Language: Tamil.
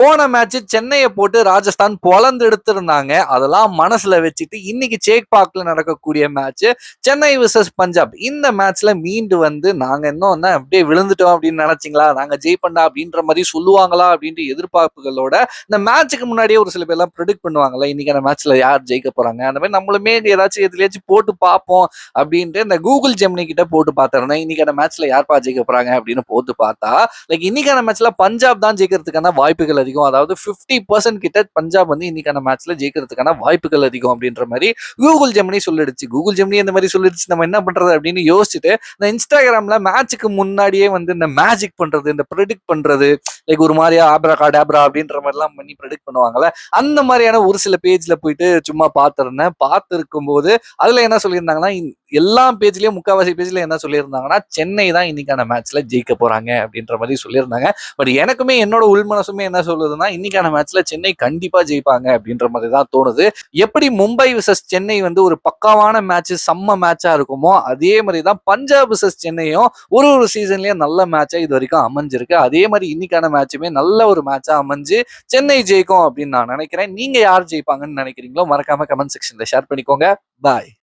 போன மேட்ச் சென்னையை போட்டு ராஜஸ்தான் பொலந்து எடுத்திருந்தாங்க. அதெல்லாம் மனசுல வச்சுட்டு இன்னைக்கு சேக்பாக்ல நடக்கக்கூடிய மேட்ச் சென்னை விசஸ் பஞ்சாப். இந்த மேட்ச்ல மீண்டு வந்து நாங்க இன்னும் அப்படியே விழுந்துட்டோம் அப்படின்னு நினைச்சீங்களா, நாங்க ஜெயிப்பண்டா அப்படின்ற மாதிரி சொல்லுவாங்களா அப்படின்ற எதிர்பார்ப்புகளோட இந்த மேட்சுக்கு முன்னாடியே ஒரு சில பேர் எல்லாம் ப்ரெடிக்ட் பண்ணுவாங்கல்ல, இன்னைக்கான மேட்ச்ல யார் ஜெயிக்க போறாங்க, அந்த மாதிரி நம்மளுமே ஏதாச்சும் எதுலயாச்சும் போட்டு பார்ப்போம் அப்படின்ட்டு இந்த கூகுள் ஜெமினி கிட்ட போட்டு பார்த்திருந்தேன். இன்னைக்கான மேட்ச்ல யார்ப்பா ஜெயிக்க போறாங்க அப்படின்னு போட்டு பார்த்தா லைக் இன்னைக்கான மேட்ச்ல பஞ்சாப் தான் ஜெயிக்கிறதுக்கான வாய்ப்புகள் அதிகம். அதாவது 50% கிட்ட பஞ்சாப் வந்து இன்னைக்கான மேட்ச்ல ஜெயிக்கிறதுக்கான வாய்ப்புகள் அதிகம் அப்படின்ற மாதிரி கூகுள் ஜெமினி சொல்லிடுச்சு. கூகுள் ஜெமினி இந்த மாதிரி சொல்லிடுச்சு, நம்ம என்ன பண்றது அப்படின்னு யோசிச்சுட்டு இந்த இன்ஸ்டாகிராம்ல மேட்சுக்கு முன்னாடியே வந்து இந்த மேஜிக் பண்றது, இந்த ப்ரெடிக்ட் பண்றது, லைக் ஒரு மாதிரியா ஆப்ரா காடாப்ரா அப்படின்ற மாதிரி எல்லாம் பண்ணி ப்ரெடிக்ட் பண்ணுவாங்கல்ல, அந்த மாதிரியான ஒரு சில பேஜ்ல போயிட்டு சும்மா பார்த்திருந்தேன். பார்த்திருக்கும் போது அதுல என்ன சொல்லியிருந்தாங்கன்னா, எல்லா பேஜ்லயும் முக்காவாசி பேஜ்ல என்ன சொல்லியிருந்தாங்கன்னா, சென்னை தான் இன்னைக்கான மேட்ச்ல ஜெயிக்க போறாங்க அப்படின்ற மாதிரி சொல்லியிருந்தாங்க. பட் எனக்குமே என்னோட உள்மனசுமே என்ன சொல்லுதுன்னா, இன்னைக்கான மேட்ச்ல சென்னை கண்டிப்பா ஜெயிப்பாங்க அப்படின்ற மாதிரி தான் தோணுது. எப்படி மும்பை விசஸ் சென்னை வந்து ஒரு பக்காவான மேட்ச், செம்ம மேட்சா இருக்குமோ, அதே மாதிரி தான் பஞ்சாப் விசஸ் சென்னையும் ஒரு ஒரு சீசன்லயும் நல்ல மேட்சா இது வரைக்கும் அமைஞ்சிருக்கு. அதே மாதிரி இன்னைக்கான மேட்சுமே நல்ல ஒரு மேட்சா அமைஞ்சு சென்னை ஜெயிக்கும் அப்படின்னு நான் நினைக்கிறேன். நீங்க யார் ஜெயிப்பாங்கன்னு நினைக்கிறீங்களோ மறக்காம கமெண்ட் செக்ஷன்ல ஷேர் பண்ணிக்கோங்க. பாய்.